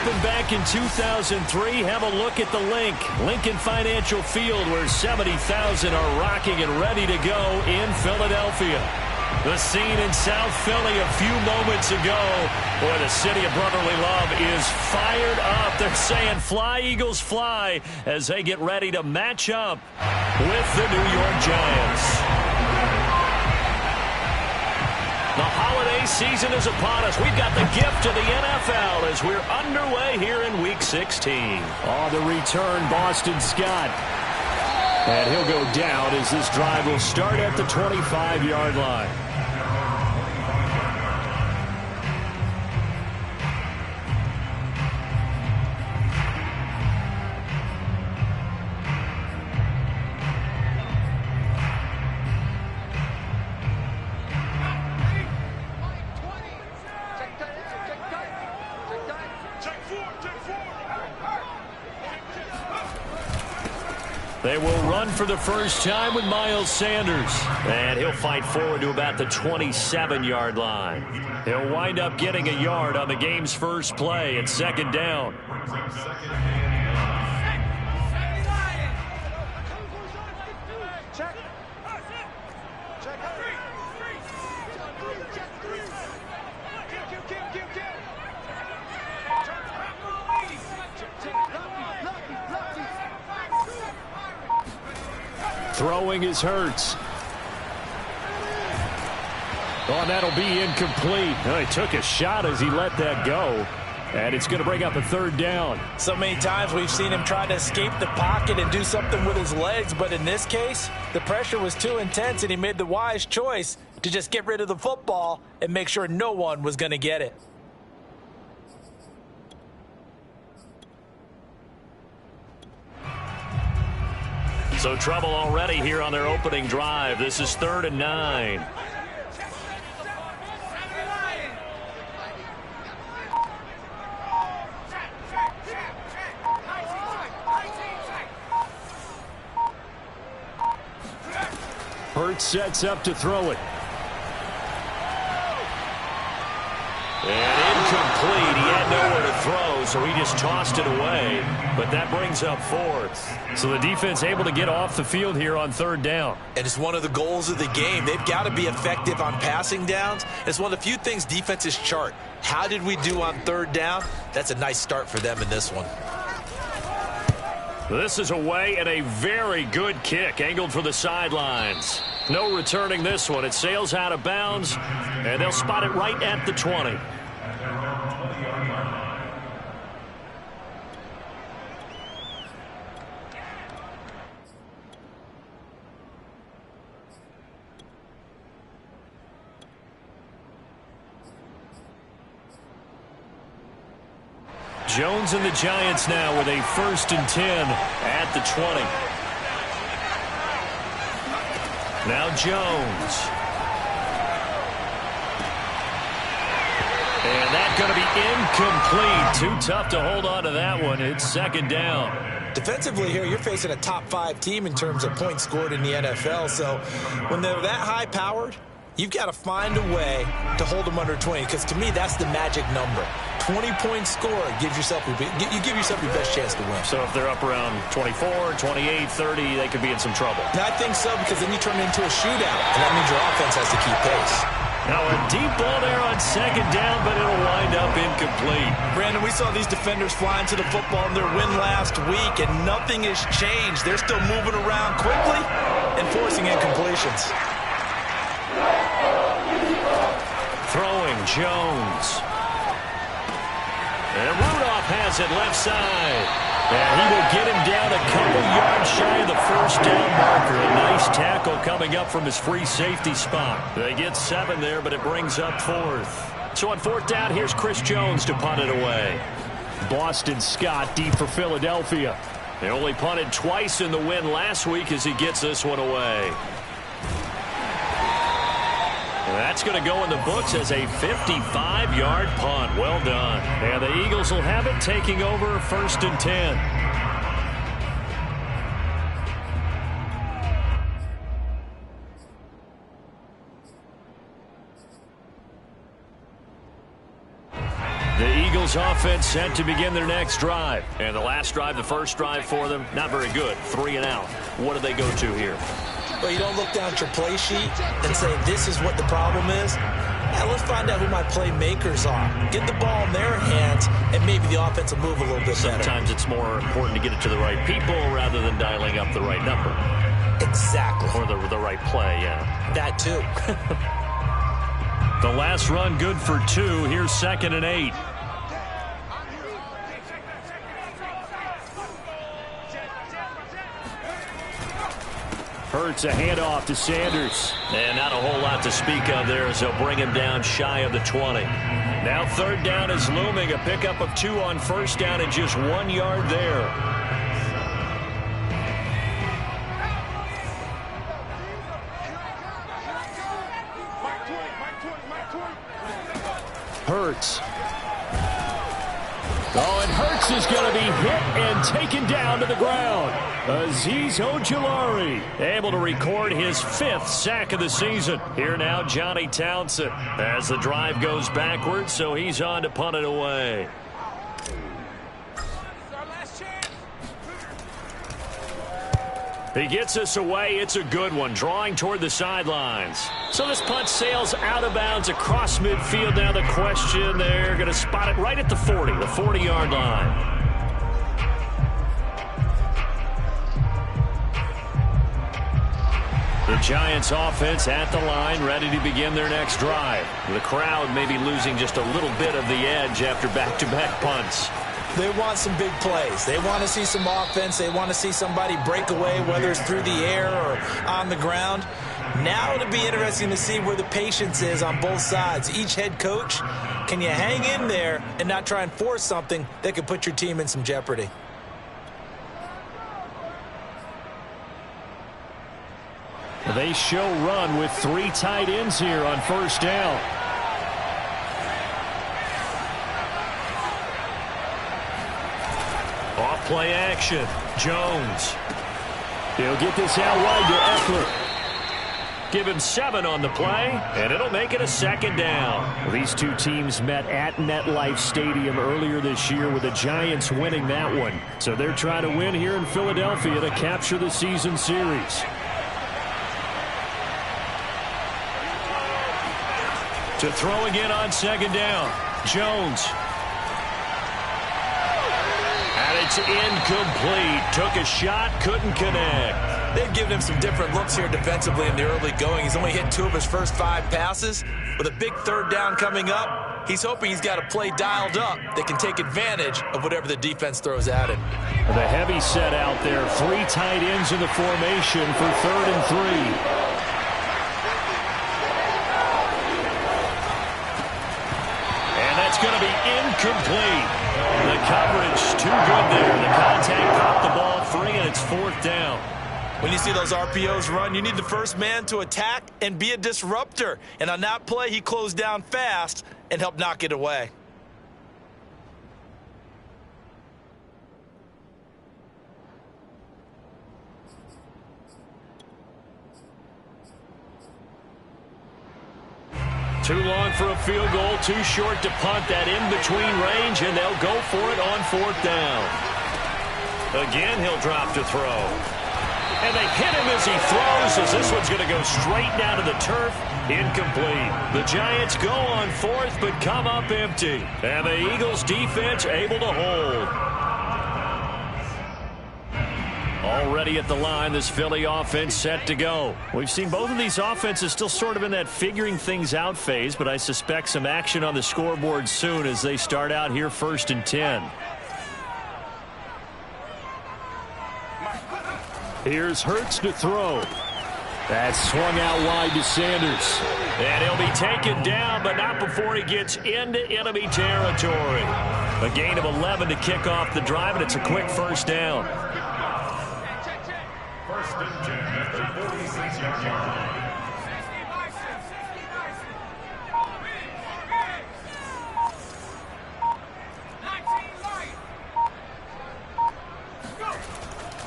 opened back in 2003. Have a look at the link. Lincoln Financial Field, where 70,000 are rocking and ready to go in Philadelphia. The scene in South Philly a few moments ago. Boy, the city of brotherly love is fired up. They're saying, "Fly, Eagles, fly," as they get ready to match up with the New York Giants. The holiday season is upon us. We've got the gift of the NFL as we're underway here in Week 16. On the return, Boston Scott. And he'll go down as this drive will start at the 25-yard line. They will run for the first time with Miles Sanders. And he'll fight forward to about the 27-yard line. He'll wind up getting a yard on the game's first play at second down. Throwing is Hurts. Oh, and that'll be incomplete. Oh, he took a shot as he let that go. And it's going to bring up a third down. So many times we've seen him try to escape the pocket and do something with his legs. But in this case, the pressure was too intense, and he made the wise choice to just get rid of the football and make sure no one was going to get it. So trouble already here on their opening drive. This is 3rd and 9. Hurts sets up to throw it. And incomplete. He had nowhere to throw, so he just tossed it away. But that brings up 4th. So the defense able to get off the field here on 3rd down. And it's one of the goals of the game. They've got to be effective on passing downs. It's one of the few things defenses chart. How did we do on 3rd down? That's a nice start for them in this one. This is away and a very good kick angled for the sidelines. No returning this one. It sails out of bounds, and they'll spot it right at the 20. Jones and the Giants now with a 1st and 10 at the 20. Now Jones. And that's going to be incomplete. Too tough to hold on to that one. It's 2nd down. Defensively here, you're facing a top 5 team in terms of points scored in the NFL. So when they're that high-powered, you've got to find a way to hold them under 20, because to me, that's the magic number. 20-point score gives yourself you give yourself your best chance to win. So if they're up around 24, 28, 30, they could be in some trouble. I think so, because then you turn it into a shootout, and that means your offense has to keep pace. Now a deep ball there on 2nd down, but it'll wind up incomplete. Brandon, we saw these defenders flying to the football in their win last week, and nothing has changed. They're still moving around quickly and forcing incompletions. Throwing Jones. And Rudolph has it left side. And he will get him down a couple yards shy of the 1st down marker. A nice tackle coming up from his free safety spot. They get 7 there, but it brings up 4th. So on 4th down, here's Chris Jones to punt it away. Boston Scott deep for Philadelphia. They only punted twice in the win last week as he gets this one away. That's going to go in the books as a 55-yard punt. Well done. And the Eagles will have it, taking over 1st and 10. Eagles offense set to begin their next drive. And the last drive, the first drive for them, not very good. 3 and out. What do they go to here? Well, you don't look down at your play sheet and say, this is what the problem is. Yeah, let's find out who my playmakers are. Get the ball in their hands, and maybe the offense will move a little bit better. Sometimes it's more important to get it to the right people rather than dialing up the right number. Exactly. Or the right play, yeah. That too. The last run good for 2. Here's 2nd and 8. Hurts a handoff to Sanders. And not a whole lot to speak of there as they'll bring him down shy of the 20. Now 3rd down is looming. A pickup of 2 on 1st down and just 1 yard there. Hurts. Oh, and Hurts is going to be hit and taken down to the ground. Azeez Ojulari able to record his 5th sack of the season. Here now, Johnny Townsend as the drive goes backwards, so he's on to punt it away. He gets us away. It's a good one, drawing toward the sidelines. So this punt sails out of bounds across midfield. Now the question, they're going to spot it right at the 40, the 40-yard line. The Giants offense at the line, ready to begin their next drive. The crowd may be losing just a little bit of the edge after back-to-back punts. They want some big plays. They want to see some offense. They want to see somebody break away, whether it's through the air or on the ground. Now it'll be interesting to see where the patience is on both sides. Each head coach, can you hang in there and not try and force something that could put your team in some jeopardy? They show run with 3 tight ends here on 1st down. Off play action. Jones. He'll get this out wide to Eckler. Give him 7 on the play, and it'll make it a 2nd down. These two teams met at MetLife Stadium earlier this year with the Giants winning that one. So they're trying to win here in Philadelphia to capture the season series. To throw again on 2nd down. Jones. And it's incomplete. Took a shot, couldn't connect. They've given him some different looks here defensively in the early going. He's only hit 2 of his first 5 passes. With a big 3rd down coming up, he's hoping he's got a play dialed up that can take advantage of whatever the defense throws at him. The heavy set out there. 3 tight ends in the formation for 3rd and 3. It's going to be incomplete. The coverage too good there. The contact caught the ball free, and it's 4th down. When you see those RPOs run, you need the first man to attack and be a disruptor. And on that play, he closed down fast and helped knock it away. Too long for a field goal, too short to punt. That in-between range, and they'll go for it on 4th down. Again, he'll drop to throw. And they hit him as he throws, as this one's going to go straight down to the turf. Incomplete. The Giants go on 4th, but come up empty. And the Eagles defense able to hold. Already at the line, this Philly offense set to go. We've seen both of these offenses still sort of in that figuring things out phase, but I suspect some action on the scoreboard soon as they start out here 1st and 10. Here's Hurts to throw. That's swung out wide to Sanders. And he'll be taken down, but not before he gets into enemy territory. A gain of 11 to kick off the drive, and it's a quick 1st down.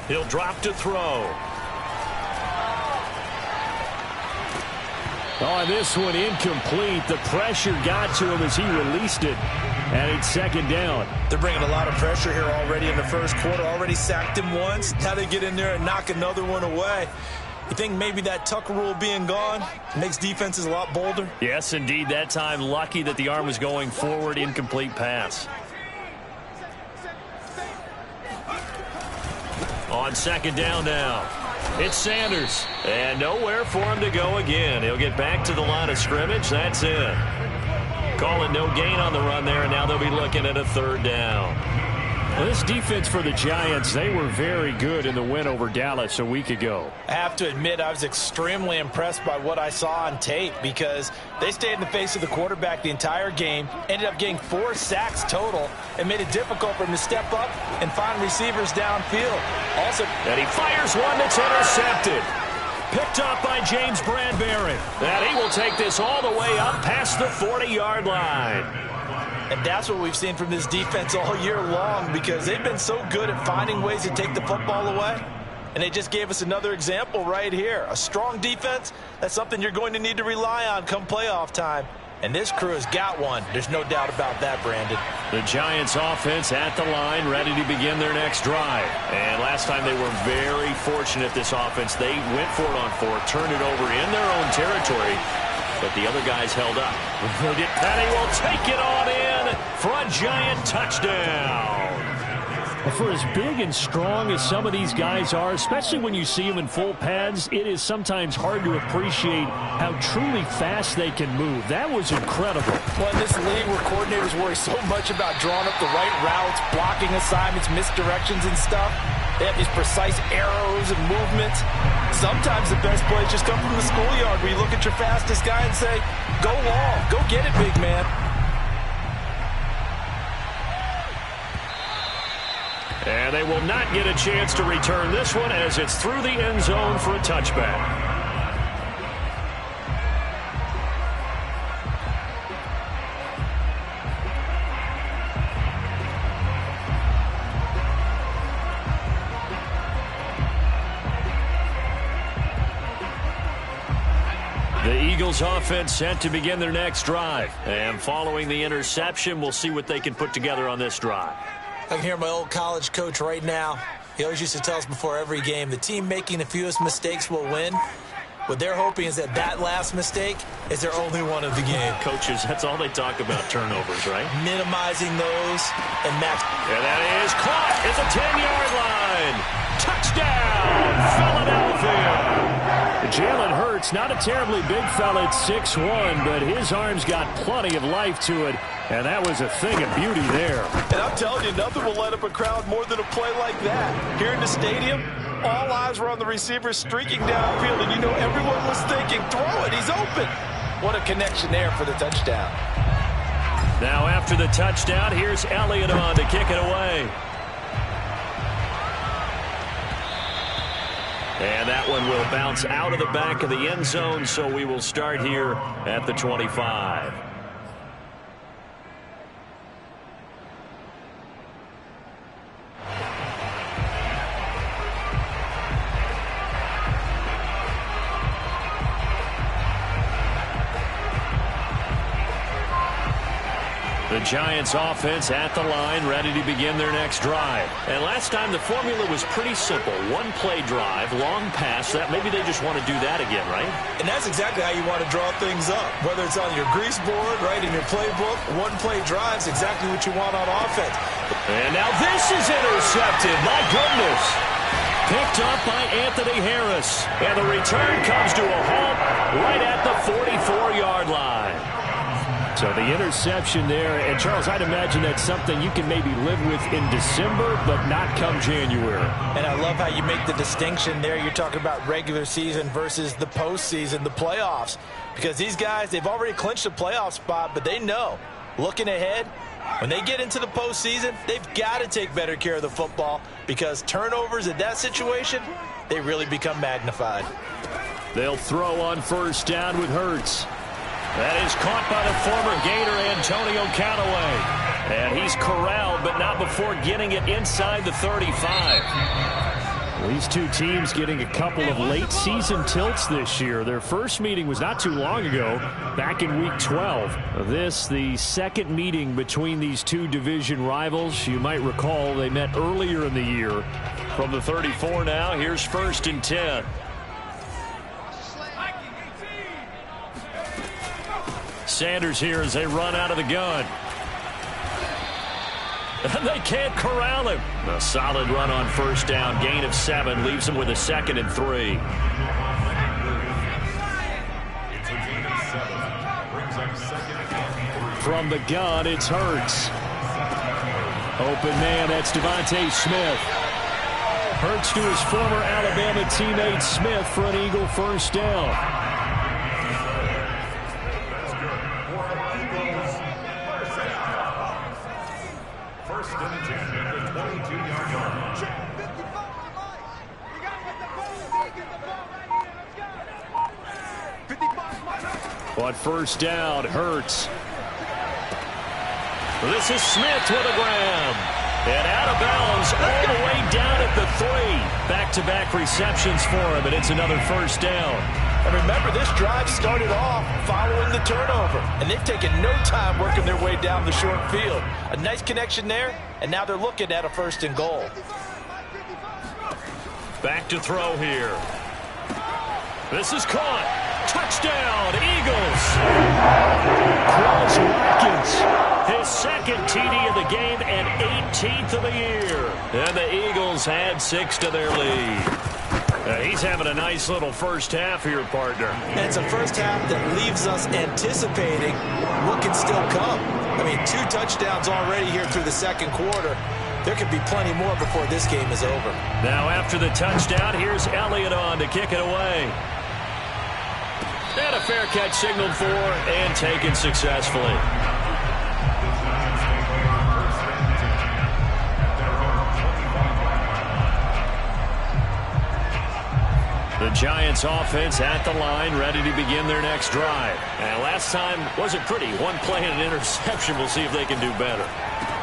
He'll drop to throw. Oh, this one incomplete. The pressure got to him as he released it. And it's second down. They're bringing a lot of pressure here already in the first quarter. Already sacked him once. Now they get in there and knock another one away. You think maybe that Tucker rule being gone makes defenses a lot bolder? Yes, indeed. That time, lucky that the arm was going forward. Incomplete pass. On second down now, it's Sanders. And nowhere for him to go again. He'll get back to the line of scrimmage. That's it. Calling no gain on the run there, and now they'll be looking at a third down. Well, this defense for the Giants, they were very good in the win over Dallas a week ago. I have to admit, I was extremely impressed by what I saw on tape because they stayed in the face of the quarterback the entire game, ended up getting 4 sacks total, and made it difficult for him to step up and find receivers downfield. Also, and he fires one that's intercepted. Picked up by James Bradbury. And he will take this all the way up past the 40-yard line. And that's what we've seen from this defense all year long because they've been so good at finding ways to take the football away. And they just gave us another example right here. A strong defense, that's something you're going to need to rely on come playoff time. And this crew has got one. There's no doubt about that, Brandon. The Giants offense at the line, ready to begin their next drive. And last time they were very fortunate, this offense. They went for it on 4, turned it over in their own territory. But the other guys held up. Petty will take it on in for a Giant touchdown. For as big and strong as some of these guys are, especially when you see them in full pads, it is sometimes hard to appreciate how truly fast they can move. That was incredible. Well, in this league where coordinators worry so much about drawing up the right routes, blocking assignments, misdirections and stuff, they have these precise arrows and movements. Sometimes the best plays just come from the schoolyard where you look at your fastest guy and say, go long, go get it, big man. And they will not get a chance to return this one as it's through the end zone for a touchback. The Eagles offense set to begin their next drive. And following the interception, we'll see what they can put together on this drive. I can hear my old college coach right now. He always used to tell us before every game, the team making the fewest mistakes will win. What they're hoping is that last mistake is their only one of the game. Coaches, that's all they talk about, turnovers, right? Minimizing those and max. And that is caught at the 10-yard line. Touchdown, Philadelphia. Jalen Hurts, not a terribly big fella at 6'1", but his arm's got plenty of life to it. And that was a thing of beauty there. And I'm telling you, nothing will light up a crowd more than a play like that. Here in the stadium, all eyes were on the receiver streaking downfield, and you know everyone was thinking, throw it, he's open. What a connection there for the touchdown. Now after the touchdown, here's Elliott on to kick it away. And that one will bounce out of the back of the end zone, so we will start here at the 25. The Giants offense at the line, ready to begin their next drive. And last time the formula was pretty simple. One play drive, long pass. That maybe they just want to do that again, right? And that's exactly how you want to draw things up. Whether it's on your grease board, right, in your playbook, one play drive is exactly what you want on offense. And now this is intercepted. My goodness. Picked up by Anthony Harris. And the return comes to a halt right at the 44-yard line. So the interception there, and Charles, I'd imagine that's something you can maybe live with in December, but not come January. And I love how you make the distinction there. You're talking about regular season versus the postseason, the playoffs. Because these guys, they've already clinched a playoff spot, but they know, looking ahead, when they get into the postseason, they've got to take better care of the football because turnovers in that situation, they really become magnified. They'll throw on first down with Hurts. That is caught by the former Gator Antonio Callaway. And he's corralled, but not before getting it inside the 35. These two teams getting a couple of late season tilts this year. Their first meeting was not too long ago, back in week 12. This, the second meeting between these two division rivals. You might recall they met earlier in the year. From the 34 now, here's 1st and 10. Sanders here as they run out of the gun. And they can't corral him. A solid run on 1st down. Gain of 7 leaves them with a 2nd and 3. From the gun, it's Hurts. Open man, that's Devontae Smith. Hurts to his former Alabama teammate Smith for an Eagle 1st down. On 1st down, Hurts. This is Smith with a grab. And out of bounds all the way down at the 3. Back-to-back receptions for him, and it's another 1st down. And remember, this drive started off following the turnover. And they've taken no time working their way down the short field. A nice connection there, and now they're looking at a 1st and goal. Back to throw here. This is caught. Touchdown, Eagles. Quez Watkins, his 2nd TD of the game and 18th of the year. And the Eagles add 6 to their lead. He's having a nice little first half here, partner. And it's a first half that leaves us anticipating what can still come. I mean, 2 touchdowns already here through the 2nd quarter. There could be plenty more before this game is over. Now after the touchdown, here's Elliott on to kick it away. And a fair catch signaled for and taken successfully. The Giants offense at the line, ready to begin their next drive. And last time wasn't pretty. 1 play and an interception. We'll see if they can do better.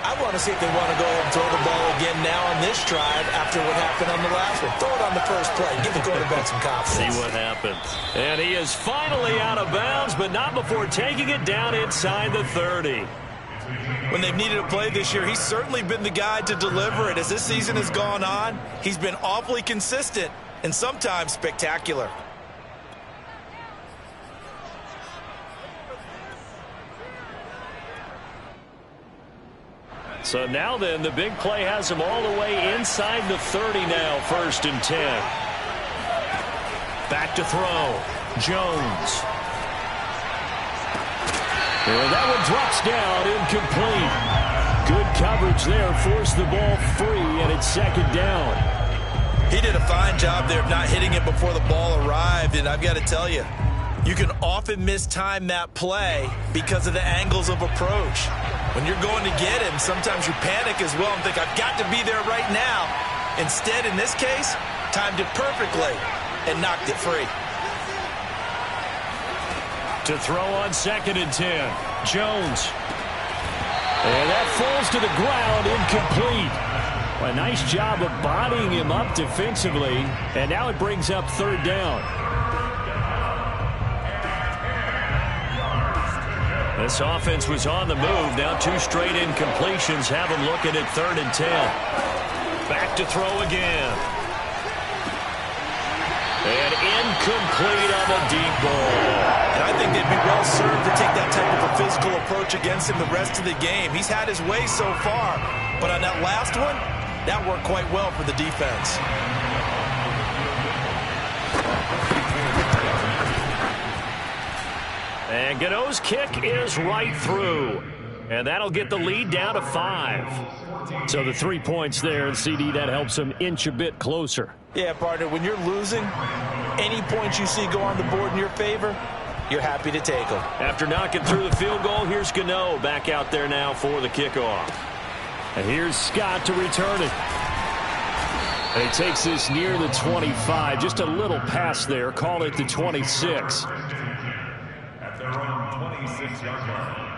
I want to see if they want to go ahead and throw the ball again now on this drive after what happened on the last one. Throw it on the first play. Give the quarterback some confidence. See what happens. And he is finally out of bounds, but not before taking it down inside the 30. When they've needed a play this year, he's certainly been the guy to deliver it. As this season has gone on, he's been awfully consistent and sometimes spectacular. So now then, the big play has him all the way inside the 30 now, 1st and 10. Back to throw. Jones. And that one drops down, incomplete. Good coverage there, forced the ball free, and it's 2nd down. He did a fine job there of not hitting it before the ball arrived, and I've got to tell you, you can often mistime that play because of the angles of approach. When you're going to get him, sometimes you panic as well and think, I've got to be there right now. Instead, in this case, timed it perfectly and knocked it free. To throw on 2nd and 10. Jones. And that falls to the ground, incomplete. A nice job of bodying him up defensively. And now it brings up 3rd down. This offense was on the move. Now 2 straight incompletions have them looking at 3rd and 10. Back to throw again. And incomplete on the deep ball. And I think they'd be well served to take that type of a physical approach against him the rest of the game. He's had his way so far, but on that last one, that worked quite well for the defense. And Gano's kick is right through. And that'll get the lead down to 5. So the 3 points there, and CD, that helps them inch a bit closer. Yeah, partner, when you're losing, any points you see go on the board in your favor, you're happy to take them. After knocking through the field goal, here's Gano back out there now for the kickoff. And here's Scott to return it. And he takes this near the 25. Just a little pass there. Call it the 26. At their own 26-yard line.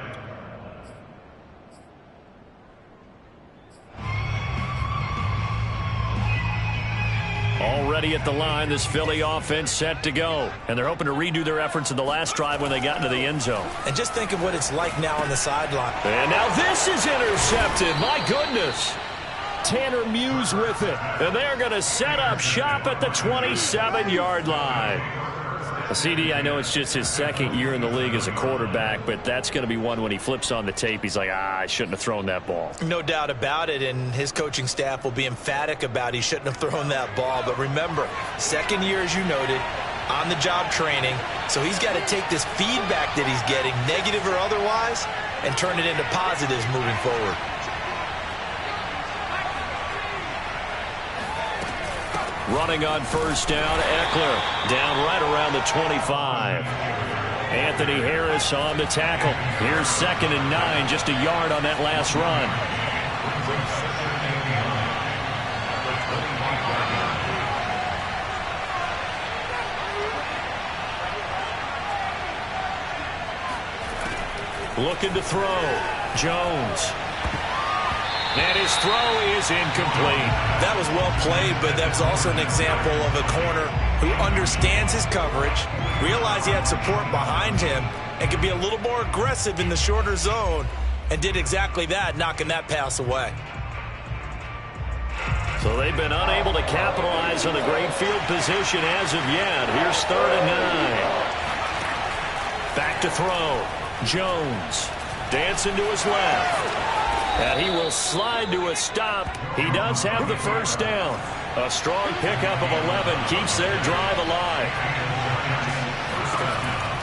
ready at the line. This Philly offense set to go. And they're hoping to redo their efforts in the last drive when they got into the end zone. And just think of what it's like now on the sideline. And now this is intercepted. My goodness. Tanner Muse with it. And they're going to set up shop at the 27-yard line. CD, I know it's just his second year in the league as a quarterback, but that's going to be one when he flips on the tape. He's like, I shouldn't have thrown that ball. No doubt about it, and his coaching staff will be emphatic about he shouldn't have thrown that ball. But remember, second year, as you noted, on-the-job training, so he's got to take this feedback that he's getting, negative or otherwise, and turn it into positives moving forward. Running on first down, Eckler down right around the 25. Anthony Harris on the tackle. Here's 2nd and 9, just a yard on that last run. Looking to throw. Jones. And his throw is incomplete. That was well played, but that's also an example of a corner who understands his coverage, realized he had support behind him, and could be a little more aggressive in the shorter zone, and did exactly that, knocking that pass away. So they've been unable to capitalize on the great field position as of yet. Here's 3rd and 9. Back to throw. Jones dancing to his left. And he will slide to a stop. He does have the first down. A strong pickup of 11 keeps their drive alive.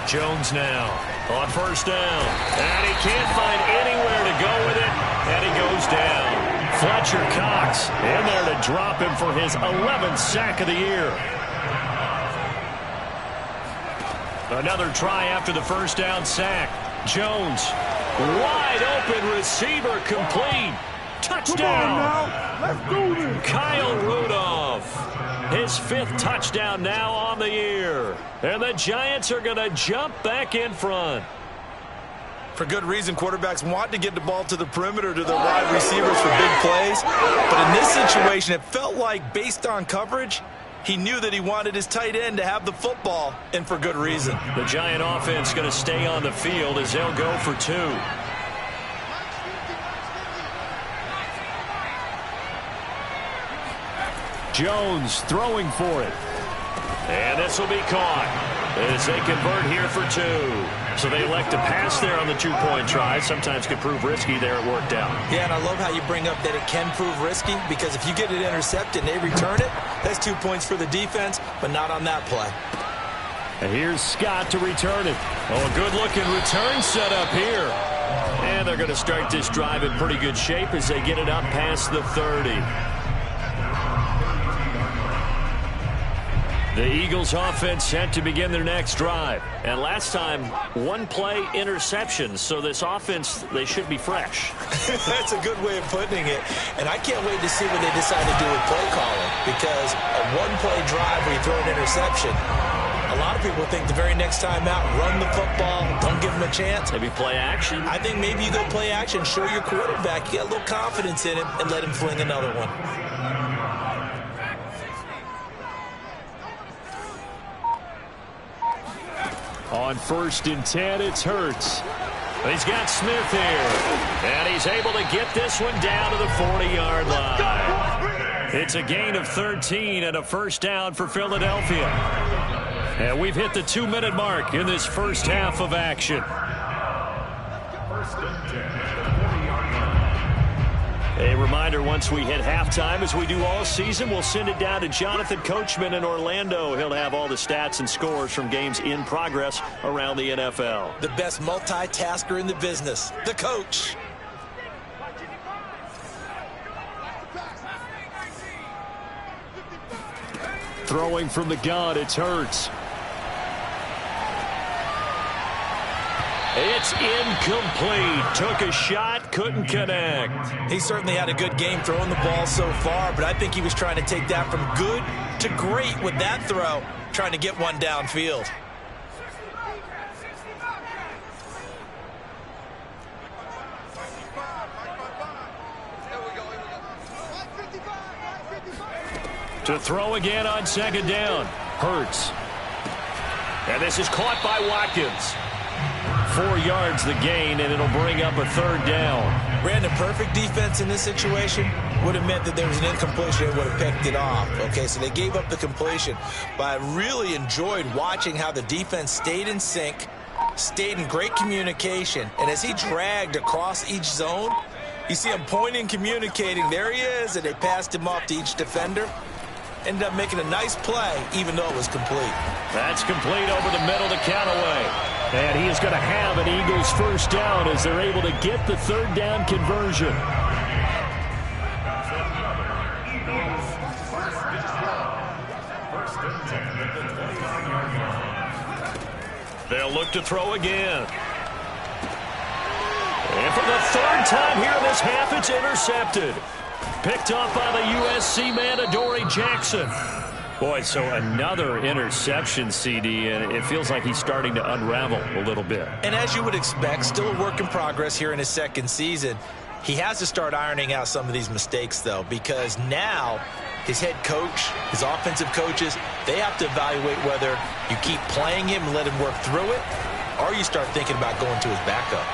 Jones now on first down. And he can't find anywhere to go with it. And he goes down. Fletcher Cox in there to drop him for his 11th sack of the year. Another try after the first down sack. Jones, wide open receiver, complete. Touchdown. Let's do this. Kyle Rudolph. His 5th touchdown now on the year. And the Giants are going to jump back in front. For good reason, quarterbacks want to get the ball to the perimeter to their wide receivers for big plays. But in this situation, it felt like based on coverage, he knew that he wanted his tight end to have the football, and for good reason. The Giant offense going to stay on the field as they'll go for 2. Jones throwing for it. And this will be caught as they convert here for 2. So they elect to pass there on the 2-point try. Sometimes can prove risky. There it worked out. Yeah, and I love how you bring up that it can prove risky, because if you get it intercepted and they return it, that's 2 points for the defense, but not on that play. And here's Scott to return it. Oh, a good-looking return set up here. And they're going to start this drive in pretty good shape as they get it up past the 30. The Eagles offense set to begin their next drive. And last time, 1-play interception. So this offense, they should be fresh. That's a good way of putting it. And I can't wait to see what they decide to do with play calling. Because a 1-play drive where you throw an interception, a lot of people think the very next time out, run the football, don't give him a chance. Maybe play action. I think maybe you go play action, show your quarterback, you get a little confidence in him, and let him fling another one. On 1st and 10, it's Hurts. He's got Smith here. And he's able to get this one down to the 40-yard line. It's a gain of 13 and a first down for Philadelphia. And we've hit the 2-minute mark in this first half of action. A reminder, once we hit halftime, as we do all season, we'll send it down to Jonathan Coachman in Orlando. He'll have all the stats and scores from games in progress around the NFL. The best multitasker in the business, the coach. Throwing from the gun, it's Hurts. It's incomplete. Took a shot, couldn't connect. He certainly had a good game throwing the ball so far, but I think he was trying to take that from good to great with that throw, trying to get one downfield. To throw again on second down. Hurts. And this is caught by Watkins. 4 yards the gain, and it'll bring up a third down. Brandon, perfect defense in this situation would have meant that there was an incompletion and would have picked it off. Okay, so they gave up the completion. But I really enjoyed watching how the defense stayed in sync, stayed in great communication, and as he dragged across each zone, you see him pointing, communicating. There he is, and they passed him off to each defender. Ended up making a nice play, even though it was complete. That's complete over the middle to Callaway. And he is going to have an Eagles first down as they're able to get the third down conversion. They'll look to throw again. And for the third time here in this half, it's intercepted. Picked off by the USC man, Adoree Jackson. Boy, so another interception, CD, and it feels like he's starting to unravel a little bit. And as you would expect, still a work in progress here in his second season. He has to start ironing out some of these mistakes, though, because now his head coach, his offensive coaches, they have to evaluate whether you keep playing him and let him work through it, or you start thinking about going to his backup.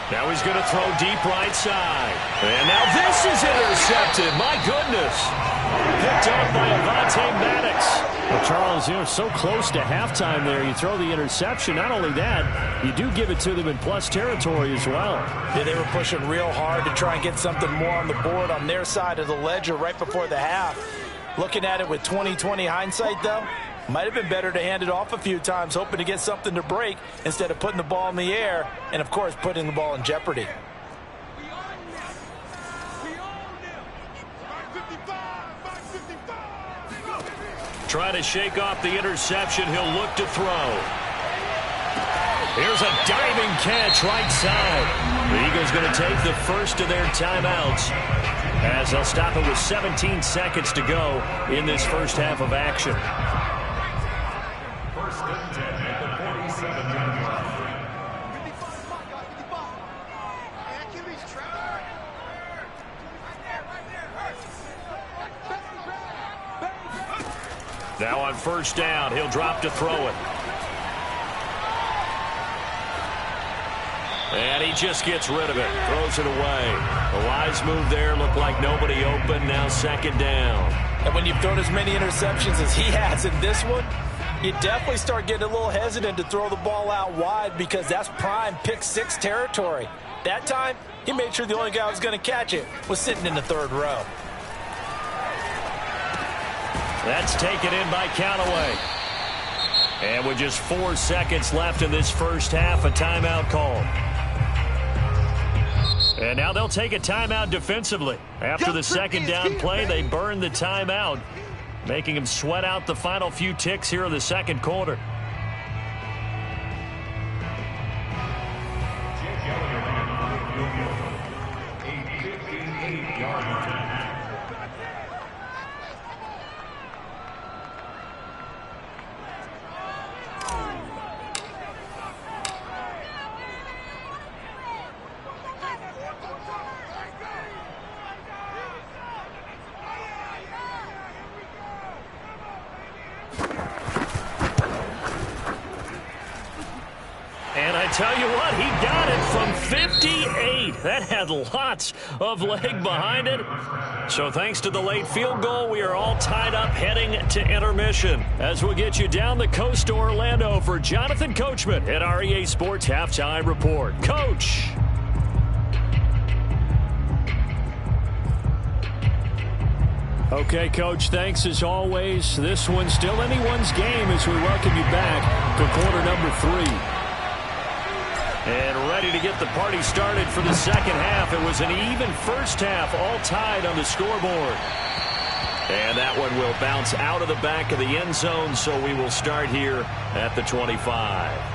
Now he's going to throw deep right side. And now this is intercepted. My goodness. Picked off by Avonte Maddox. Well, Charles, you're so close to halftime there. You throw the interception. Not only that, you do give it to them in plus territory as well. Yeah, they were pushing real hard to try and get something more on the board on their side of the ledger right before the half. Looking at it with 20/20 hindsight, though, might have been better to hand it off a few times, hoping to get something to break instead of putting the ball in the air and, of course, putting the ball in jeopardy. Trying to shake off the interception. He'll look to throw. Here's a diving catch right side. The Eagles going to take the first of their timeouts as they'll stop it with 17 seconds to go in this first half of action. First and 10 at the 47-yard line. Now on first down, he'll drop to throw it. And he just gets rid of it, throws it away. A wise move there, looked like nobody open, now second down. And when you've thrown as many interceptions as he has in this one, you definitely start getting a little hesitant to throw the ball out wide because that's prime pick six territory. That time, he made sure the only guy who was going to catch it was sitting in the third row. That's taken in by Callaway. And with just 4 seconds left in this first half, a timeout call. And now they'll take a timeout defensively. After the second down play, they burn the timeout, making him sweat out the final few ticks here in the second quarter. Tell you what, he got it from 58. That had lots of leg behind it. So thanks to the late field goal, we are all tied up heading to intermission. As we'll get you down the coast to Orlando for Jonathan Coachman at our EA Sports Halftime Report. Coach. Okay, Coach, thanks as always. This one's still anyone's game as we welcome you back to quarter number 3. And ready to get the party started for the second half. It was an even first half, all tied on the scoreboard. And that one will bounce out of the back of the end zone, so we will start here at the 25.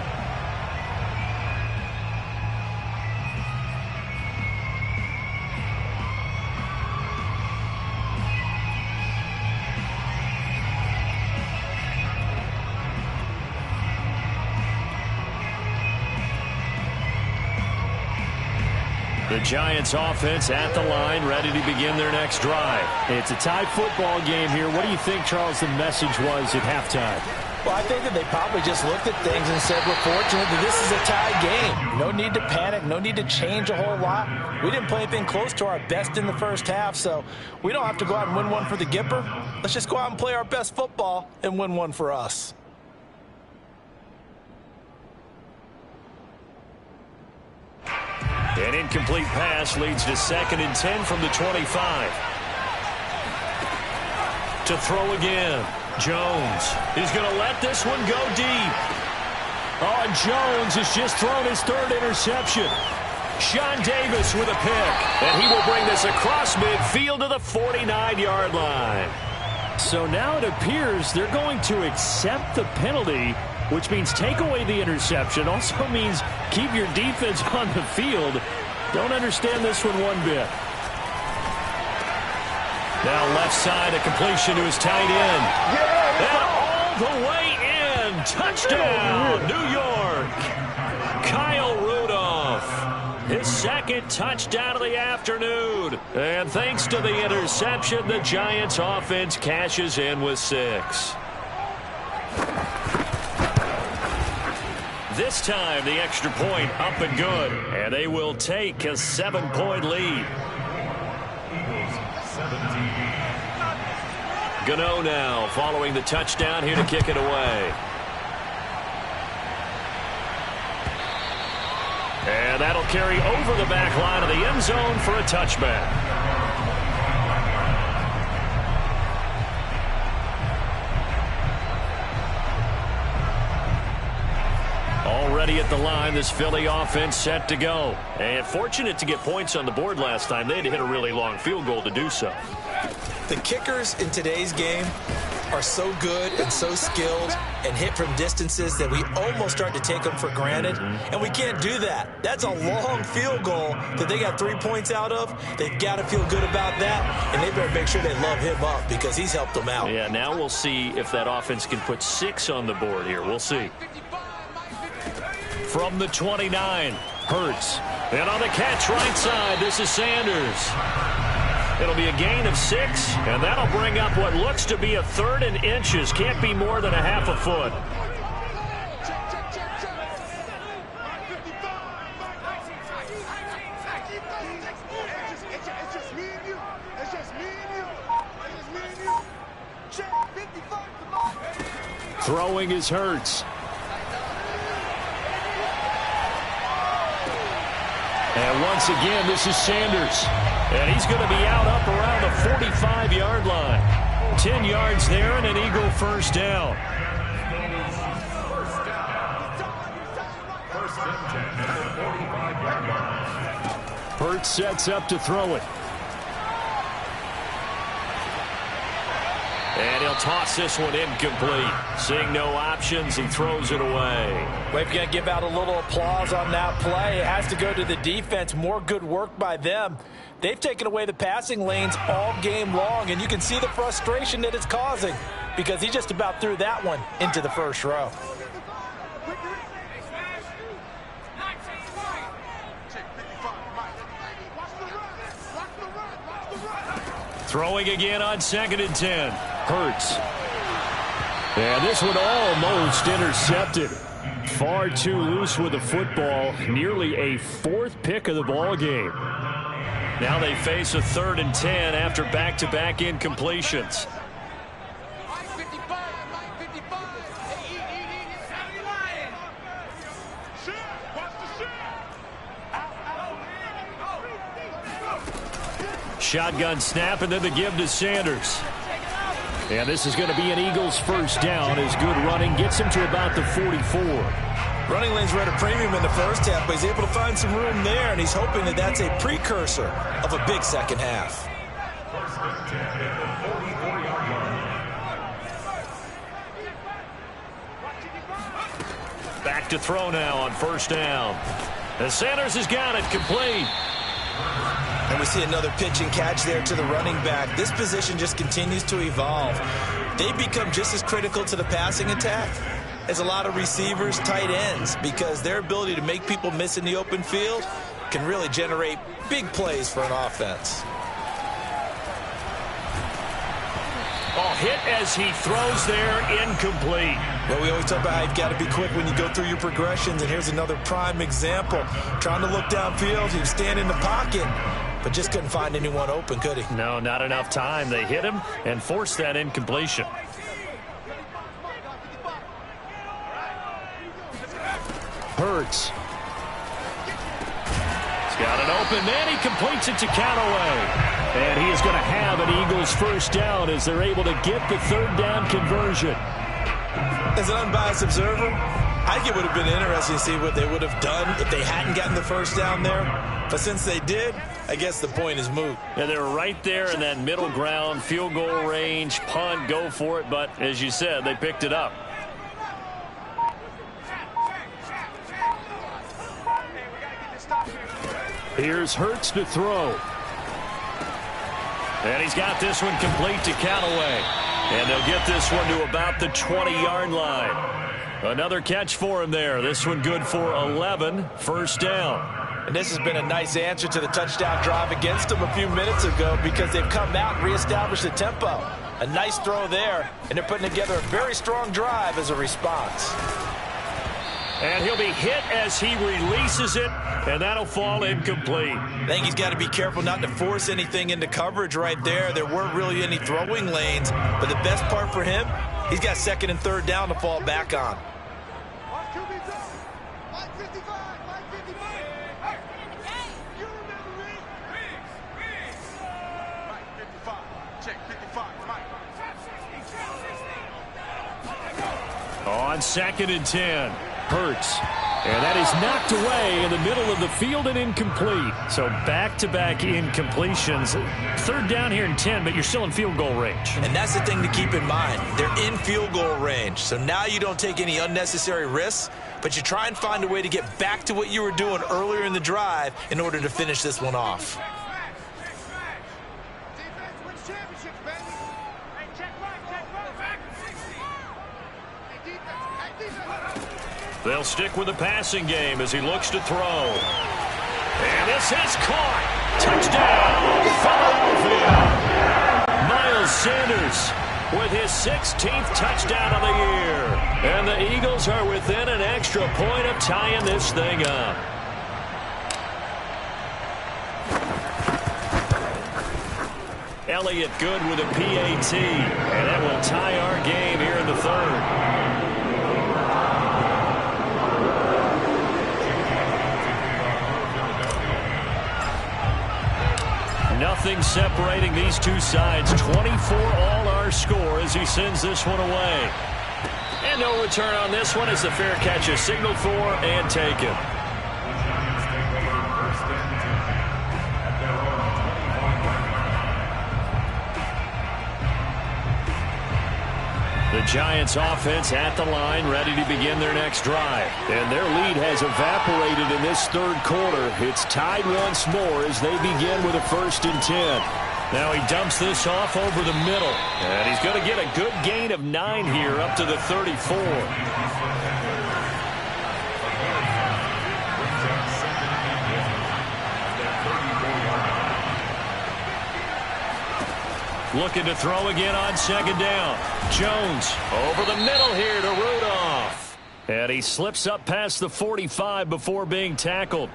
The Giants offense at the line, ready to begin their next drive. It's a tie football game here. What do you think, Charles, the message was at halftime? Well, I think that they probably just looked at things and said, we're fortunate that this is a tie game. No need to panic. No need to change a whole lot. We didn't play anything close to our best in the first half, so we don't have to go out and win one for the Gipper. Let's just go out and play our best football and win one for us. An incomplete pass leads to 2nd and 10 from the 25. To throw again. Jones is going to let this one go deep. Oh, and Jones has just thrown his 3rd interception. Sean Davis with a pick. And he will bring this across midfield to the 49-yard line. So now it appears they're going to accept the penalty, which means take away the interception. Also means keep your defense on the field. Don't understand this one bit. Now left side, a completion to his tight end. And all the way in. Touchdown, New York. Kyle Rudolph. His 2nd touchdown of the afternoon. And thanks to the interception, the Giants offense cashes in with 6. This time, the extra point up and good. And they will take a 7-point lead. Gano now following the touchdown here to kick it away. And that'll carry over the back line of the end zone for a touchback. Already at the line, this Philly offense set to go. And fortunate to get points on the board last time. They had to hit a really long field goal to do so. The kickers in today's game are so good and so skilled and hit from distances that we almost start to take them for granted. And we can't do that. That's a long field goal that they got 3 points out of. They've got to feel good about that, and they better make sure they love him up because he's helped them out. Yeah, now we'll see if that offense can put 6 on the board here. We'll see. From the 29, Hurts. And on the catch right side, this is Sanders. It'll be a gain of 6, and that'll bring up what looks to be a 3rd and inches. Can't be more than a half a foot. Throwing is Hurts. And once again, this is Sanders. And he's going to be out up around the 45-yard line. 10 yards there and an Eagle first down. Hurts sets up to throw it. And he'll toss this one incomplete. Seeing no options, he throws it away. We're going to give out a little applause on that play. It has to go to the defense. More good work by them. They've taken away the passing lanes all game long, and you can see the frustration that it's causing because he just about threw that one into the first row. Throwing again on 2nd and 10. Hurts. And this one almost intercepted. Far too loose with the football. Nearly a 4th pick of the ball game. Now they face a 3rd and 10 after back-to-back incompletions. Shotgun snap, and then the give to Sanders. And this is going to be an Eagles first down as good running gets him to about the 44. Running lanes were at a premium in the first half, but he's able to find some room there, and he's hoping that that's a precursor of a big second half. Back to throw now on first down. And Sanders has got it complete. And we see another pitch and catch there to the running back. This position just continues to evolve. They become just as critical to the passing attack as a lot of receivers, tight ends, because their ability to make people miss in the open field can really generate big plays for an offense. Oh, hit as he throws there, incomplete. Well, we always talk about how you've got to be quick when you go through your progressions, and here's another prime example. Trying to look downfield, he was standing in the pocket, but just couldn't find anyone open, could he? No, not enough time. They hit him and forced that incompletion. Hurts. He's got an open man. He completes it to Callaway. And he is going to have an Eagles first down as they're able to get the third down conversion. As an unbiased observer, I think it would have been interesting to see what they would have done if they hadn't gotten the first down there. But since they did, I guess the point is moot. And they're right there in that middle ground, field goal range, punt, go for it. But as you said, they picked it up. Here's Hurts to throw. And he's got this one complete to Callaway. And they'll get this one to about the 20-yard line. Another catch for him there. This one good for 11, first down. And this has been a nice answer to the touchdown drive against them a few minutes ago because they've come out and reestablished the tempo. A nice throw there, and they're putting together a very strong drive as a response. And he'll be hit as he releases it, and that'll fall incomplete. I think he's got to be careful not to force anything into coverage right there. There weren't really any throwing lanes, but the best part for him, he's got second and third down to fall back on. On second and 10. Hurts. And that is knocked away in the middle of the field and incomplete. So back-to-back incompletions. Third down here and 10, but you're still in field goal range. And that's the thing to keep in mind. They're in field goal range. So now you don't take any unnecessary risks, but you try and find a way to get back to what you were doing earlier in the drive in order to finish this one off. They'll stick with the passing game as he looks to throw. And this is caught. Touchdown, Philadelphia. Miles Sanders with his 16th touchdown of the year. And the Eagles are within an extra point of tying this thing up. Elliott good with a PAT. And that will tie our game here in the third. Nothing separating these two sides. 24 all our score as he sends this one away. And no return on this one as the fair catch is signaled for and taken. The Giants offense at the line, ready to begin their next drive. And their lead has evaporated in this third quarter. It's tied once more as they begin with a 1st and 10. Now he dumps this off over the middle. And he's going to get a good gain of 9 here up to the 34. Looking to throw again on second down. Jones over the middle here to Rudolph. And he slips up past the 45 before being tackled.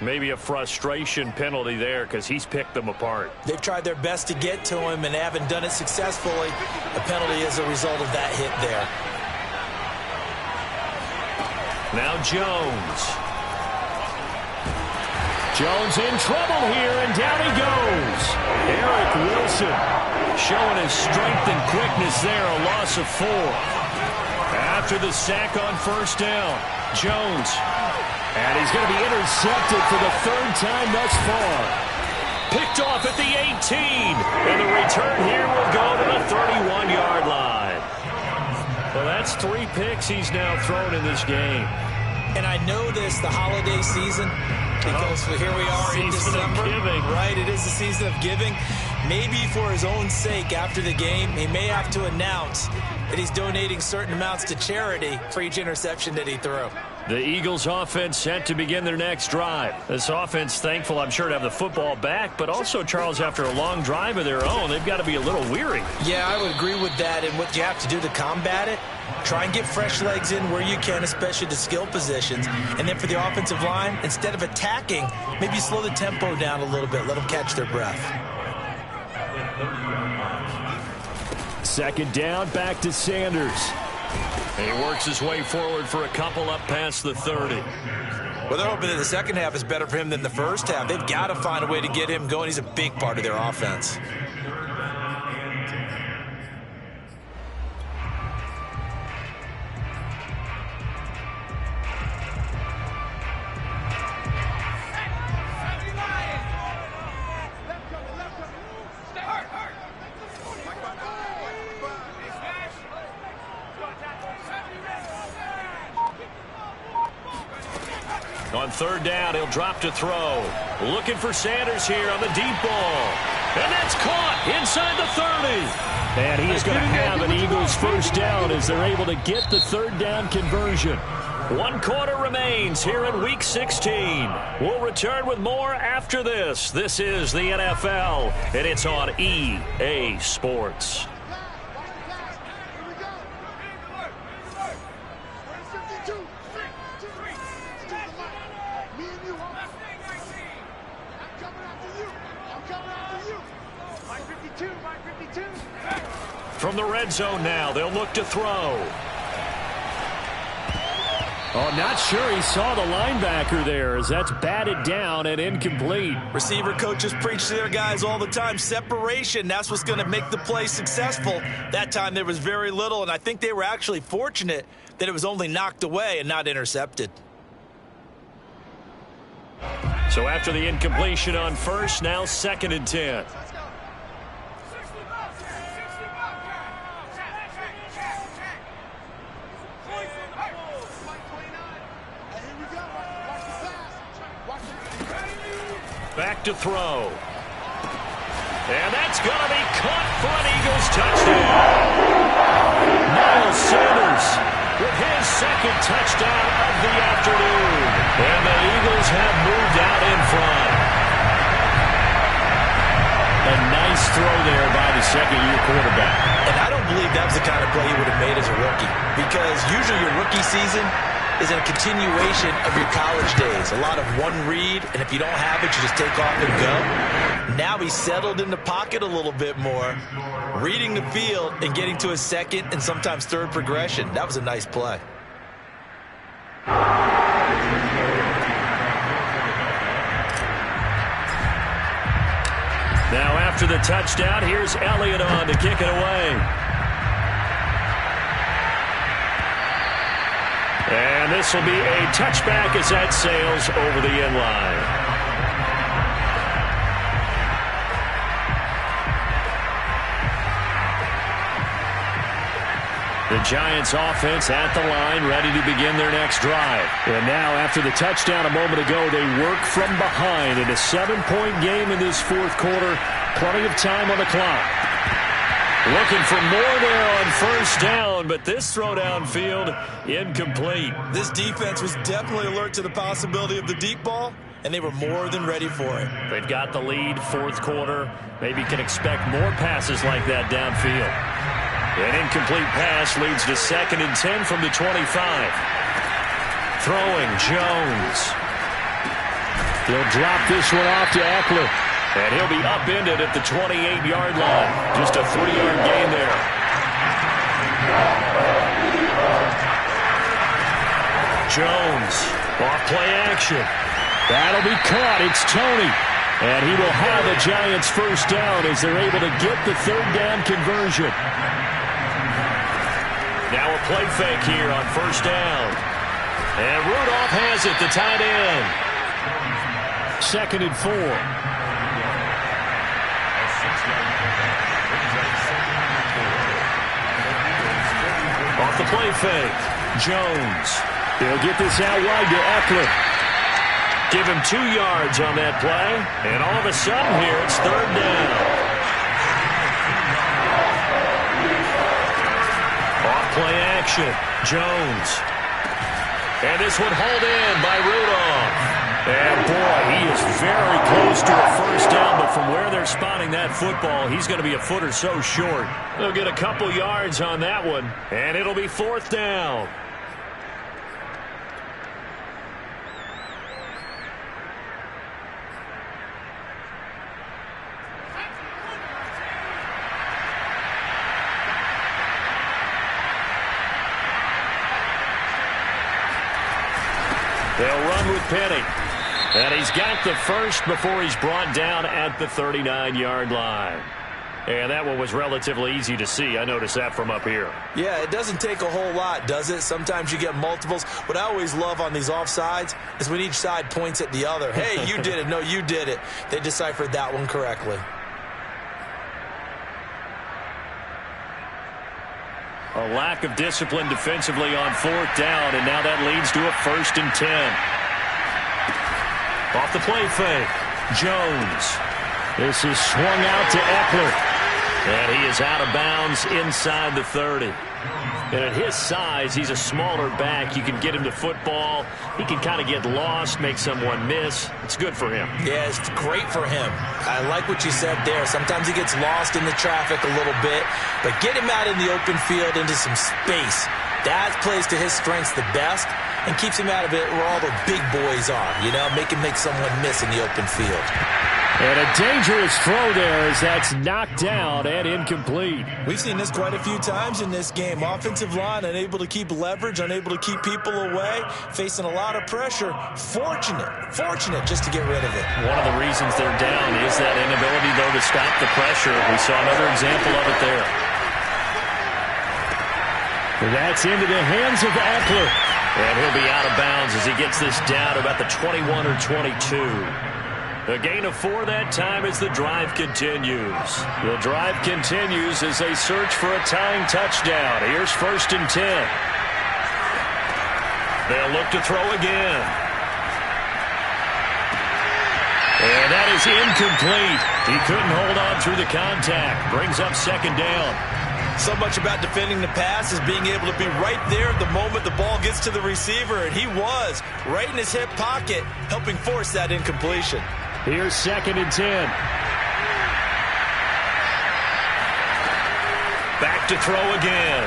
Maybe a frustration penalty there because he's picked them apart. They've tried their best to get to him and haven't done it successfully. A penalty is a result of that hit there. Now Jones. Jones in trouble here, and down he goes. Eric Wilson showing his strength and quickness there, a loss of 4. After the sack on first down, Jones. And he's going to be intercepted for the 3rd time thus far. Picked off at the 18. And the return here will go to the 31-yard line. Well, that's 3 picks he's now thrown in this game. And I know this, the holiday season, because here we are in December. Right, it is the season of giving. Maybe for his own sake after the game, he may have to announce that he's donating certain amounts to charity for each interception that he threw. The Eagles offense set to begin their next drive. This offense thankful, I'm sure, to have the football back, but also, Charles, after a long drive of their own, they've got to be a little weary. Yeah, I would agree with that, and what you have to do to combat it, try and get fresh legs in where you can, especially the skill positions. And then for the offensive line, instead of attacking, maybe slow the tempo down a little bit, let them catch their breath. Second down, back to Sanders. He works his way forward for a couple up past the 30. Well, they're hoping that the second half is better for him than the first half. They've got to find a way to get him going. He's a big part of their offense. On third down, he'll drop to throw. Looking for Sanders here on the deep ball. And that's caught inside the 30. And he is going to have an Eagles first down as they're able to get the third down conversion. 1 quarter remains here in Week 16. We'll return with more after this. This is the NFL, and it's on EA Sports. From the red zone now, they'll look to throw. Oh, not sure he saw the linebacker there as that's batted down and incomplete. Receiver coaches preach to their guys all the time. Separation, that's what's going to make the play successful. That time there was very little, and I think they were actually fortunate that it was only knocked away and not intercepted. So after the incompletion on first, now 2nd and 10. Back to throw. And that's going to be caught for an Eagles touchdown. Miles Sanders with his 2nd touchdown of the afternoon. And the Eagles have moved out in front. A nice throw there by the second-year quarterback. And I don't believe that was the kind of play he would have made as a rookie, because usually your rookie season is a continuation of your college days. A lot of one read, and if you don't have it, you just take off and go. Now he's settled in the pocket a little bit more, reading the field and getting to his 2nd and sometimes 3rd progression. That was a nice play. Now after the touchdown, here's Elliott on to kick it away. And this will be a touchback as that sails over the end line. The Giants offense at the line, ready to begin their next drive. And now, after the touchdown a moment ago, they work from behind in a 7-point game in this 4th quarter. Plenty of time on the clock. Looking for more there on first down, but this throw downfield incomplete. This defense was definitely alert to the possibility of the deep ball, and they were more than ready for it. They've got the lead, 4th quarter. Maybe can expect more passes like that downfield. An incomplete pass leads to 2nd and 10 from the 25. Throwing Jones. He'll drop this one off to Eckler. And he'll be upended at the 28-yard line. Just a 3-yard gain there. Jones, off play action. That'll be caught. It's Tony. And he will have a Giants first down as they're able to get the 3rd down conversion. Now a play fake here on first down. And Rudolph has it, the tight end. 2nd and 4. Off the play fake, Jones. They'll get this out wide to Eckler. Give him 2 yards on that play, and all of a sudden here it's 3rd down. Off play action, Jones. And this one hauled in by Rudolph. And, boy, he is very close to a first down, but from where they're spotting that football, he's going to be a foot or so short. They'll get a couple yards on that one, and it'll be fourth down. They'll run with Penny. And he's got the first before he's brought down at the 39-yard line. And that one was relatively easy to see. I noticed that from up here. Yeah, it doesn't take a whole lot, does it? Sometimes you get multiples. What I always love on these offsides is when each side points at the other. Hey, you did it. No, you did it. They deciphered that one correctly. A lack of discipline defensively on fourth down, and now that leads to a 1st and 10. Off the play fake, Jones. This is swung out to Eckler. And he is out of bounds inside the 30. And at his size, he's a smaller back. You can get him to football. He can kind of get lost, make someone miss. It's good for him. Yeah, it's great for him. I like what you said there. Sometimes he gets lost in the traffic a little bit. But get him out in the open field into some space. That plays to his strengths the best and keeps him out of it where all the big boys are. You know, make someone miss in the open field. And a dangerous throw there as that's knocked down and incomplete. We've seen this quite a few times in this game. Offensive line unable to keep leverage, unable to keep people away, facing a lot of pressure. Fortunate just to get rid of it. One of the reasons they're down is that inability, though, to stop the pressure. We saw another example of it there. That's into the hands of Eckler. And he'll be out of bounds as he gets this down about the 21 or 22. A gain of 4 that time as the drive continues. The drive continues as they search for a tying touchdown. Here's 1st and 10. They'll look to throw again. And that is incomplete. He couldn't hold on through the contact. Brings up 2nd down. So much about defending the pass is being able to be right there at the moment the ball gets to the receiver, and he was right in his hip pocket, helping force that incompletion. Here's 2nd and 10. Back to throw again.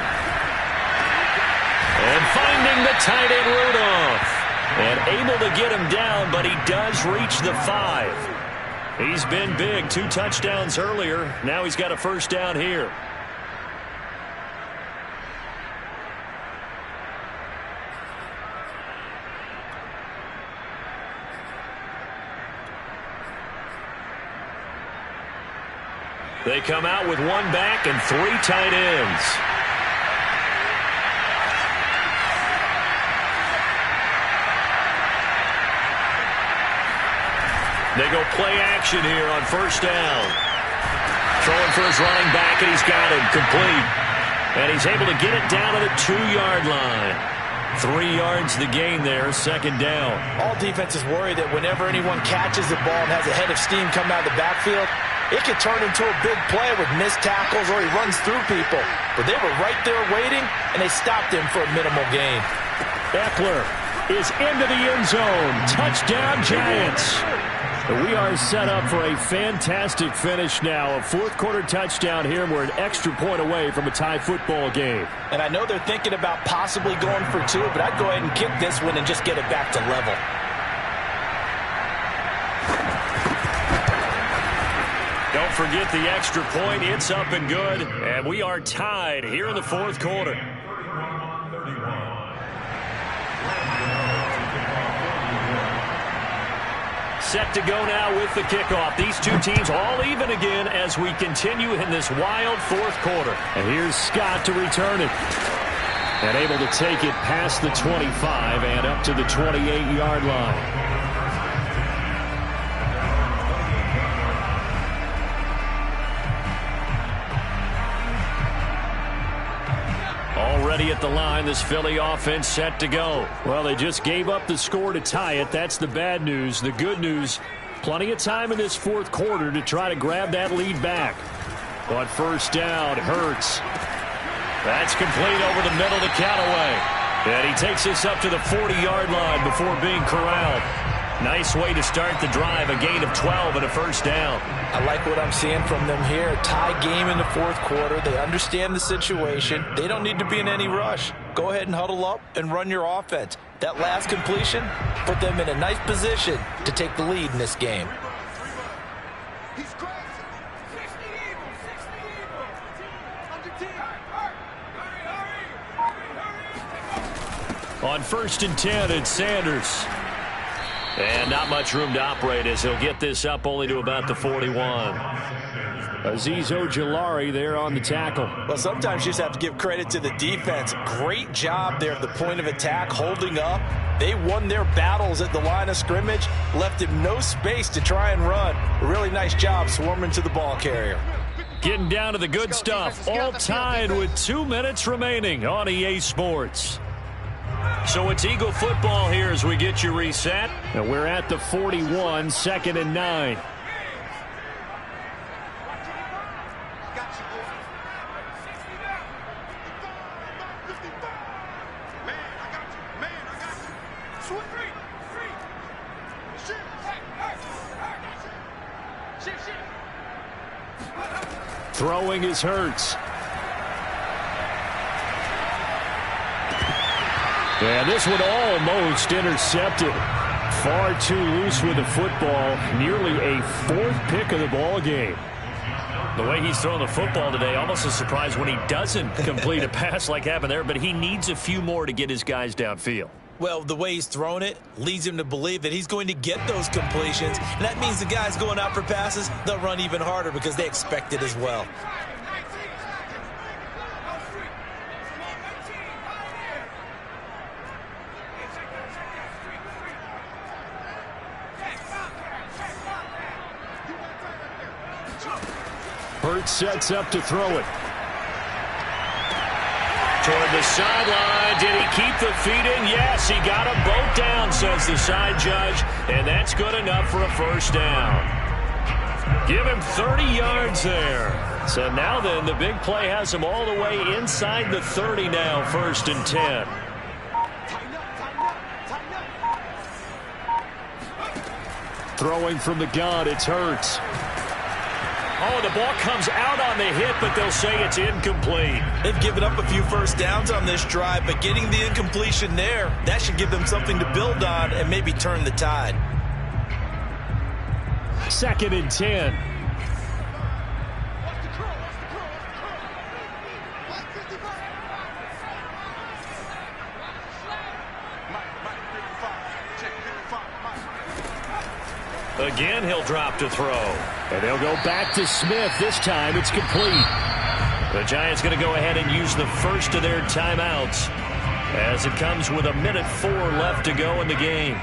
And finding the tight end Rudolph. And able to get him down, but he does reach the 5. He's been big. 2 touchdowns earlier. Now he's got a first down here. They come out with 1 back and 3 tight ends. They go play action here on first down. Throwing for his running back, and he's got him complete. And he's able to get it down to the 2-yard line. 3 yards the gain there, 2nd down. All defenses worry that whenever anyone catches the ball and has a head of steam come out of the backfield, it could turn into a big play with missed tackles or he runs through people. But they were right there waiting, and they stopped him for a minimal gain. Eckler is into the end zone. Touchdown, Giants. We are set up for a fantastic finish now. A 4th-quarter touchdown here, and we're an extra point away from a tie football game. And I know they're thinking about possibly going for 2, but I'd go ahead and kick this one and just get it back to level. Don't forget the extra point. It's up and good. And we are tied here in the 4th quarter. Set to go now with the kickoff. These 2 teams all even again as we continue in this wild 4th quarter. And here's Scott to return it. And able to take it past the 25 and up to the 28-yard line. Already at the line, this Philly offense set to go. Well, they just gave up the score to tie it. That's the bad news. The good news, plenty of time in this 4th quarter to try to grab that lead back. On first down, Hurts. That's complete over the middle to Callaway. And he takes this up to the 40-yard line before being corralled. Nice way to start the drive, a gain of 12 and a first down. I like what I'm seeing from them here. Tie game in the fourth quarter. They understand the situation. They don't need to be in any rush. Go ahead and huddle up and run your offense. That last completion put them in a nice position to take the lead in this game. On 1st and 10, it's Sanders. And not much room to operate as he'll get this up only to about the 41. Azeez Ojulari there on the tackle. Well, sometimes you just have to give credit to the defense. Great job there at the point of attack, holding up. They won their battles at the line of scrimmage, left him no space to try and run. A really nice job swarming to the ball carrier. Getting down to the good stuff. All tied with 2 minutes remaining on EA Sports. So it's Eagle football here as we get you reset. And we're at the 41, 2nd and 9. Throwing is Hurts. And this one almost intercepted. Far too loose with the football. Nearly a 4th pick of the ball game. The way he's throwing the football today, almost a surprise when he doesn't complete a pass like happened there, but he needs a few more to get his guys downfield. Well, the way he's thrown it leads him to believe that he's going to get those completions. And that means the guys going out for passes, they'll run even harder because they expect it as well. Hurts sets up to throw it. Toward the sideline. Did he keep the feet in? Yes, he got them both down, says the side judge. And that's good enough for a first down. Give him 30 yards there. So now then, the big play has him all the way inside the 30 now, 1st and 10. Throwing from the gun, it's Hurts. Oh, the ball comes out on the hit, but they'll say it's incomplete. They've given up a few first downs on this drive, but getting the incompletion there, that should give them something to build on and maybe turn the tide. 2nd and 10. Again, he'll drop to throw. And they'll go back to Smith. This time it's complete. The Giants going to go ahead and use the first of their timeouts as it comes with 1:04 left to go in the game.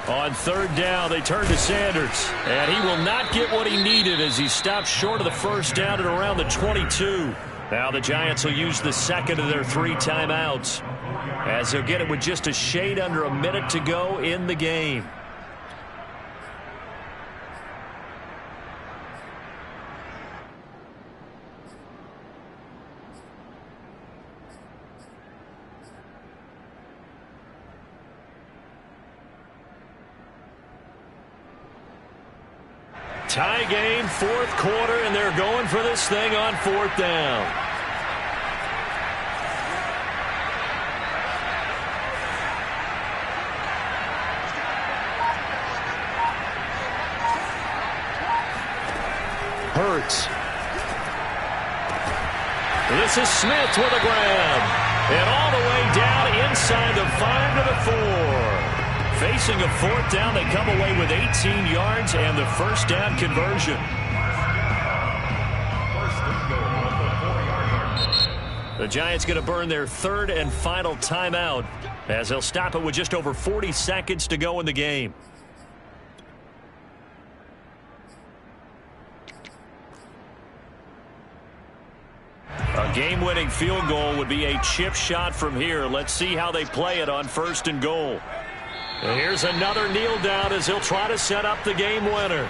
On 3rd down, they turn to Sanders. And he will not get what he needed as he stopped short of the first down at around the 22. Now the Giants will use the 2nd of their 3 timeouts, as they'll get it with just a shade under a minute to go in the game. Tie game, 4th quarter, and they're going for this thing on 4th down. Hurts. This is Smith with a grab. And all the way down inside the 5 to the 4. Facing a 4th down, they come away with 18 yards and the first down conversion. The Giants going to burn their 3rd and final timeout as they'll stop it with just over 40 seconds to go in the game. A game-winning field goal would be a chip shot from here. Let's see how they play it on 1st and goal. And here's another kneel down as he'll try to set up the game winner.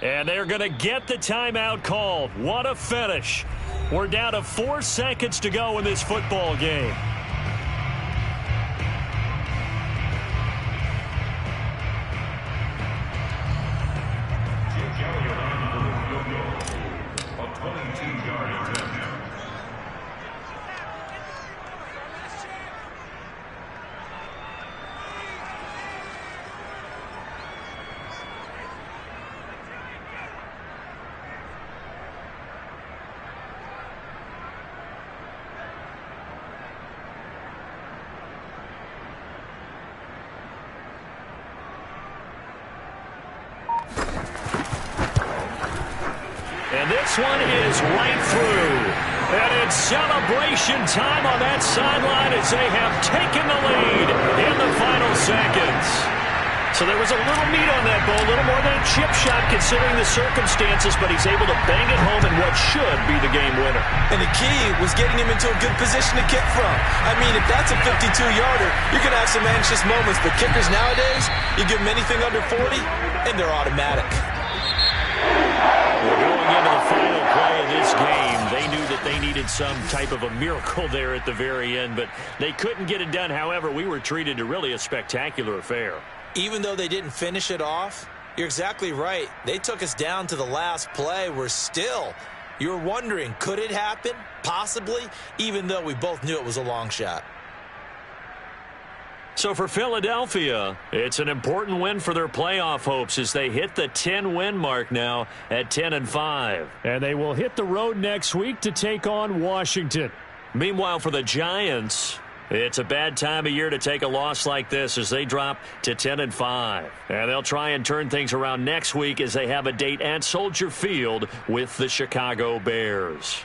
And they're going to get the timeout called. What a finish. We're down to 4 seconds to go in this football game. And this one is right through. And it's celebration time on that sideline as they have taken the lead in the final seconds. So there was a little meat on that ball, a little more than a chip shot considering the circumstances, but he's able to bang it home in what should be the game winner. And the key was getting him into a good position to kick from. I mean, if that's a 52-yarder, you're going to have some anxious moments, but kickers nowadays, you give them anything under 40, and they're automatic. We're going into the final play of this game. They knew that they needed some type of a miracle there at the very end, but they couldn't get it done. However, we were treated to really a spectacular affair. Even though they didn't finish it off, you're exactly right. They took us down to the last play. You're wondering, could it happen? Possibly, even though we both knew it was a long shot. So for Philadelphia, it's an important win for their playoff hopes as they hit the 10-win mark now at 10-5. And they will hit the road next week to take on Washington. Meanwhile, for the Giants, it's a bad time of year to take a loss like this as they drop to 10-5. And they'll try and turn things around next week as they have a date at Soldier Field with the Chicago Bears.